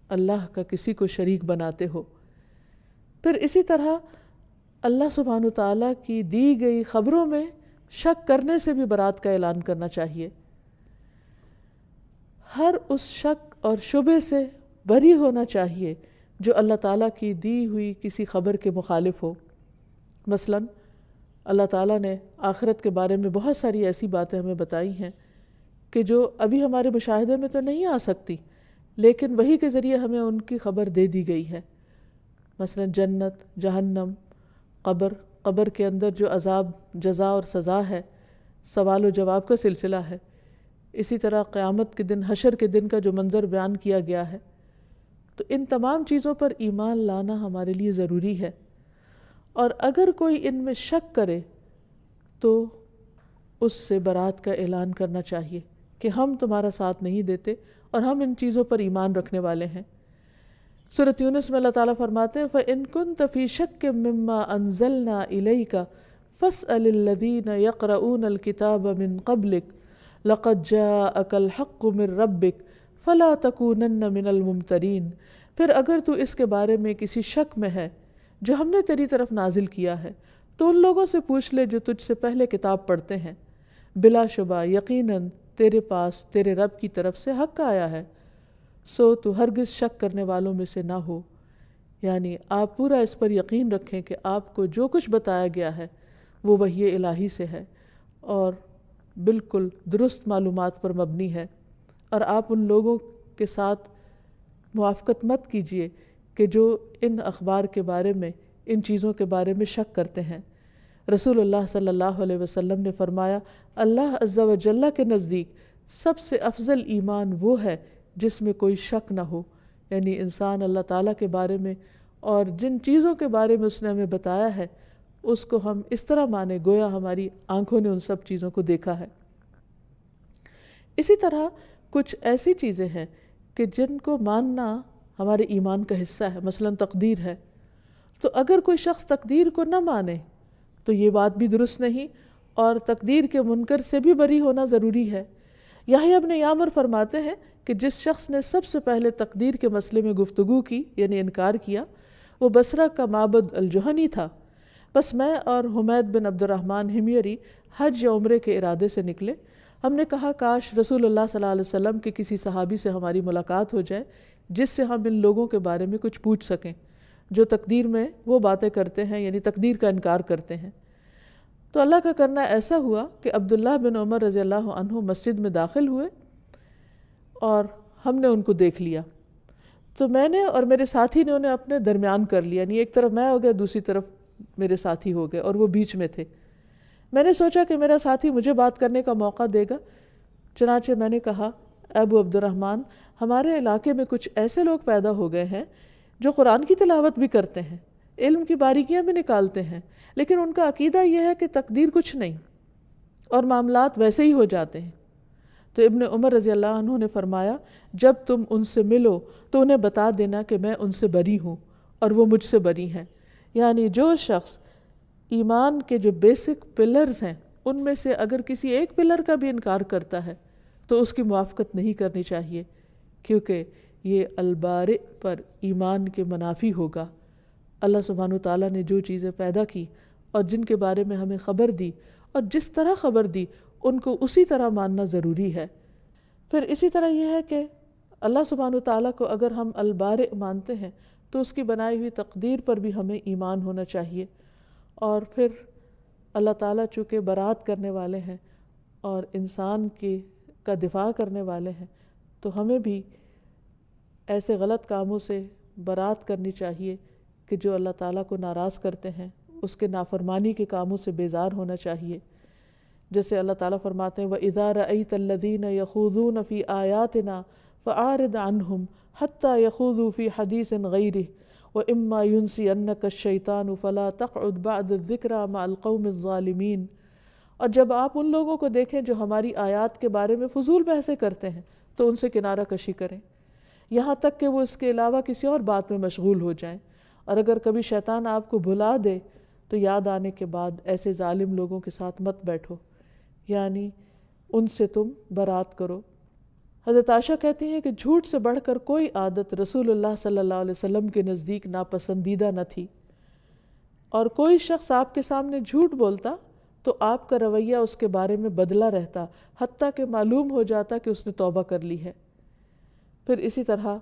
اللہ کا کسی کو شریک بناتے ہو. پھر اسی طرح اللہ سبحانہ تعالیٰ کی دی گئی خبروں میں شک کرنے سے بھی برات کا اعلان کرنا چاہیے. ہر اس شک اور شبہ سے بری ہونا چاہیے جو اللہ تعالیٰ کی دی ہوئی کسی خبر کے مخالف ہو. مثلا اللہ تعالیٰ نے آخرت کے بارے میں بہت ساری ایسی باتیں ہمیں بتائی ہیں کہ جو ابھی ہمارے مشاہدے میں تو نہیں آ سکتی، لیکن وحی کے ذریعے ہمیں ان کی خبر دے دی گئی ہے. مثلا جنت، جہنم، قبر کے اندر جو عذاب، جزا اور سزا ہے، سوال و جواب کا سلسلہ ہے. اسی طرح قیامت کے دن، حشر کے دن کا جو منظر بیان کیا گیا ہے. تو ان تمام چیزوں پر ایمان لانا ہمارے لیے ضروری ہے. اور اگر کوئی ان میں شک کرے تو اس سے برات کا اعلان کرنا چاہیے کہ ہم تمہارا ساتھ نہیں دیتے اور ہم ان چیزوں پر ایمان رکھنے والے ہیں. سورۃ یونس میں اللہ تعالیٰ فرماتے ہیں فَإِن كُنتَ فِي شَكٍّ مِّمَّا أَنزَلْنَا إِلَيْكَ فَاسْأَلِ الَّذِينَ يَقْرَؤُونَ الْكِتَابَ مِن قَبْلِكَ لَقَدْ جَاءَكَ الْحَقُّ مِن رَّبِّكَ فَلَا تَكُونَنَّ مِنَ الْمُمْتَرِينَ. پھر اگر تو اس کے بارے میں کسی شک میں ہے جو ہم نے تیری طرف نازل کیا ہے تو ان لوگوں سے پوچھ لے جو تجھ سے پہلے کتاب پڑھتے ہیں. بلا شبہ یقیناً تیرے پاس تیرے رب کی طرف سے حق آیا ہے، سو تو ہرگز شک کرنے والوں میں سے نہ ہو. یعنی آپ پورا اس پر یقین رکھیں کہ آپ کو جو کچھ بتایا گیا ہے وہ وحی الہی سے ہے اور بالکل درست معلومات پر مبنی ہے. اور آپ ان لوگوں کے ساتھ موافقت مت کیجیے کہ جو ان اخبار کے بارے میں، ان چیزوں کے بارے میں شک کرتے ہیں. رسول اللہ صلی اللہ علیہ وسلم نے فرمایا اللہ عز و جل کے نزدیک سب سے افضل ایمان وہ ہے جس میں کوئی شک نہ ہو. یعنی انسان اللہ تعالیٰ کے بارے میں اور جن چیزوں کے بارے میں اس نے ہمیں بتایا ہے اس کو ہم اس طرح مانے گویا ہماری آنکھوں نے ان سب چیزوں کو دیکھا ہے. اسی طرح کچھ ایسی چیزیں ہیں کہ جن کو ماننا ہمارے ایمان کا حصہ ہے. مثلا تقدیر ہے، تو اگر کوئی شخص تقدیر کو نہ مانے تو یہ بات بھی درست نہیں، اور تقدیر کے منکر سے بھی بری ہونا ضروری ہے. یحییٰ ابن یعمر فرماتے ہیں کہ جس شخص نے سب سے پہلے تقدیر کے مسئلے میں گفتگو کی یعنی انکار کیا وہ بصرہ کا معبد الجہنی تھا. بس میں اور حمید بن عبد الرحمن ہمیری حج یا عمرے کے ارادے سے نکلے. ہم نے کہا کاش رسول اللہ صلی اللہ علیہ وسلم کے کسی صحابی سے ہماری ملاقات ہو جائے جس سے ہم ان لوگوں کے بارے میں کچھ پوچھ سکیں جو تقدیر میں وہ باتیں کرتے ہیں، یعنی تقدیر کا انکار کرتے ہیں. تو اللہ کا کرنا ایسا ہوا کہ عبداللہ بن عمر رضی اللہ عنہ مسجد میں داخل ہوئے اور ہم نے ان کو دیکھ لیا. تو میں نے اور میرے ساتھی نے انہیں اپنے درمیان کر لیا، یعنی ایک طرف میں ہو گیا، دوسری طرف میرے ساتھی ہو گئے اور وہ بیچ میں تھے. میں نے سوچا کہ میرا ساتھی مجھے بات کرنے کا موقع دے گا، چنانچہ میں نے کہا ابو عبد الرحمن، ہمارے علاقے میں کچھ ایسے لوگ پیدا ہو گئے ہیں جو قرآن کی تلاوت بھی کرتے ہیں، علم کی باریکیاں بھی نکالتے ہیں، لیکن ان کا عقیدہ یہ ہے کہ تقدیر کچھ نہیں اور معاملات ویسے ہی ہو جاتے ہیں. تو ابن عمر رضی اللہ عنہ نے فرمایا جب تم ان سے ملو تو انہیں بتا دینا کہ میں ان سے بری ہوں اور وہ مجھ سے بری ہیں. یعنی جو شخص ایمان کے جو بیسک پلرز ہیں ان میں سے اگر کسی ایک پلر کا بھی انکار کرتا ہے تو اس کی موافقت نہیں کرنی چاہیے، کیونکہ یہ البارئ پر ایمان کے منافی ہوگا. اللہ سبحانہ تعالیٰ نے جو چیزیں پیدا کی اور جن کے بارے میں ہمیں خبر دی اور جس طرح خبر دی ان کو اسی طرح ماننا ضروری ہے. پھر اسی طرح یہ ہے کہ اللہ سبحانہ تعالیٰ کو اگر ہم البارئ مانتے ہیں تو اس کی بنائی ہوئی تقدیر پر بھی ہمیں ایمان ہونا چاہیے. اور پھر اللہ تعالیٰ چونکہ برات کرنے والے ہیں اور انسان کا دفاع کرنے والے ہیں تو ہمیں بھی ایسے غلط کاموں سے برات کرنی چاہیے کہ جو اللہ تعالیٰ کو ناراض کرتے ہیں، اس کے نافرمانی کے کاموں سے بیزار ہونا چاہیے. جیسے اللہ تعالیٰ فرماتے ہیں وَإِذَا رَأَيْتَ الَّذِينَ يَخُوضُونَ فِي آيَاتِنَا فَأَعْرِضْ عَنْهُمْ حَتَّى يَخُوضُوا فِي حَدِيثٍ غَيْرِهِ وَإِمَّا يُنْسِيَنَّكَ الشَّيْطَانُ فَلَا تَقْعُدْ بَعْدَ الذِّكْرَى مَعَ الْقَوْمِ الظَّالِمِينَ۔ اور جب آپ ان لوگوں کو دیکھیں جو ہماری آیات کے بارے میں فضول بحثیں کرتے ہیں تو ان سے کنارہ کشی کریں، یہاں تک کہ وہ اس کے علاوہ کسی اور بات میں مشغول ہو جائیں، اور اگر کبھی شیطان آپ کو بھلا دے تو یاد آنے کے بعد ایسے ظالم لوگوں کے ساتھ مت بیٹھو، یعنی ان سے تم برات کرو۔ حضرت عائشہ کہتی ہیں کہ جھوٹ سے بڑھ کر کوئی عادت رسول اللہ صلی اللہ علیہ وسلم کے نزدیک ناپسندیدہ نہ تھی، اور کوئی شخص آپ کے سامنے جھوٹ بولتا تو آپ کا رویہ اس کے بارے میں بدلا رہتا، حتیٰ کہ معلوم ہو جاتا کہ اس نے توبہ کر لی ہے۔ پھر اسی طرح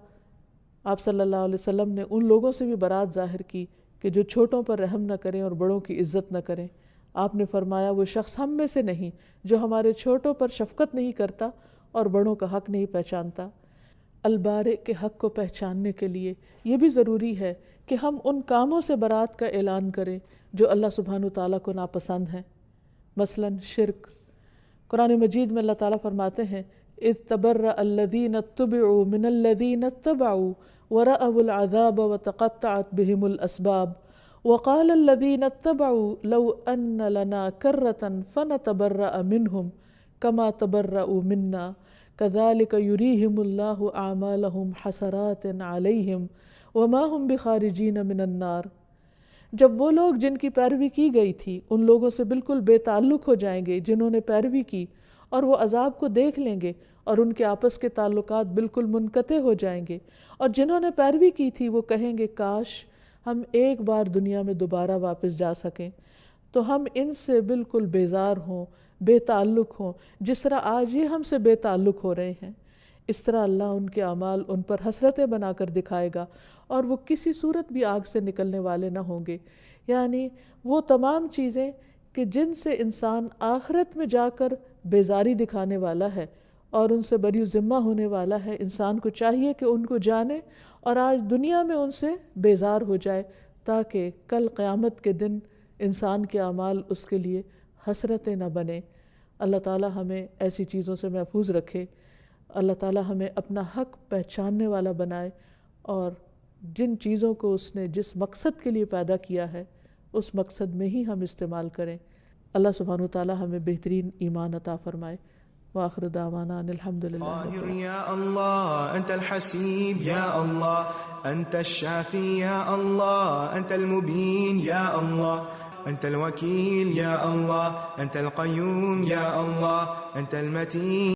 آپ صلی اللہ علیہ وسلم نے ان لوگوں سے بھی برات ظاہر کی کہ جو چھوٹوں پر رحم نہ کریں اور بڑوں کی عزت نہ کریں۔ آپ نے فرمایا وہ شخص ہم میں سے نہیں جو ہمارے چھوٹوں پر شفقت نہیں کرتا اور بڑوں کا حق نہیں پہچانتا۔ البارئ کے حق کو پہچاننے کے لیے یہ بھی ضروری ہے کہ ہم ان کاموں سے برات کا اعلان کریں جو اللہ سبحانہ وتعالیٰ کو ناپسند ہیں، مثلاً شرک۔ قرآن مجید میں اللہ تعالیٰ فرماتے ہیں اذ تبرأ الذین اتبعوا من الذین اتبعوا ورأوا العذاب وتقطعت بهم الاسباب وقال الذین اتبعوا لو ان لنا کرة فنتبرأ منهم كما تبرأوا منا كذلك يريهم الله اعمالهم حسرات عليهم وما هم بخارجین من النار۔ جب وہ لوگ جن کی پیروی کی گئی تھی ان لوگوں سے بالکل بے تعلق ہو جائیں گے جنہوں نے پیروی کی، اور وہ عذاب کو دیکھ لیں گے اور ان کے آپس کے تعلقات بالکل منقطع ہو جائیں گے، اور جنہوں نے پیروی کی تھی وہ کہیں گے کاش ہم ایک بار دنیا میں دوبارہ واپس جا سکیں تو ہم ان سے بالکل بیزار ہوں، بے تعلق ہوں، جس طرح آج یہ ہم سے بے تعلق ہو رہے ہیں۔ اس طرح اللہ ان کے اعمال ان پر حسرتیں بنا کر دکھائے گا اور وہ کسی صورت بھی آگ سے نکلنے والے نہ ہوں گے، یعنی وہ تمام چیزیں کہ جن سے انسان آخرت میں جا کر بیزاری دکھانے والا ہے اور ان سے بری ذمہ ہونے والا ہے، انسان کو چاہیے کہ ان کو جانے اور آج دنیا میں ان سے بیزار ہو جائے تاکہ کل قیامت کے دن انسان کے اعمال اس کے لیے حسرتیں نہ بنے۔ اللہ تعالی ہمیں ایسی چیزوں سے محفوظ رکھے، اللہ تعالی ہمیں اپنا حق پہچاننے والا بنائے، اور جن چیزوں کو اس نے جس مقصد کے لیے پیدا کیا ہے اس مقصد میں ہی ہم استعمال کریں۔ اللہ سبحانہ وتعالی ہمیں بہترین ایمان عطا فرمائے۔ وآخر دعوانا ان الحمد للہ۔ طاهر يا الله أنت الحسيب يا الله أنت الشافي يا الله أنت المبين يا الله أنت الوكيل يا الله أنت القيوم يا الله أنت المتين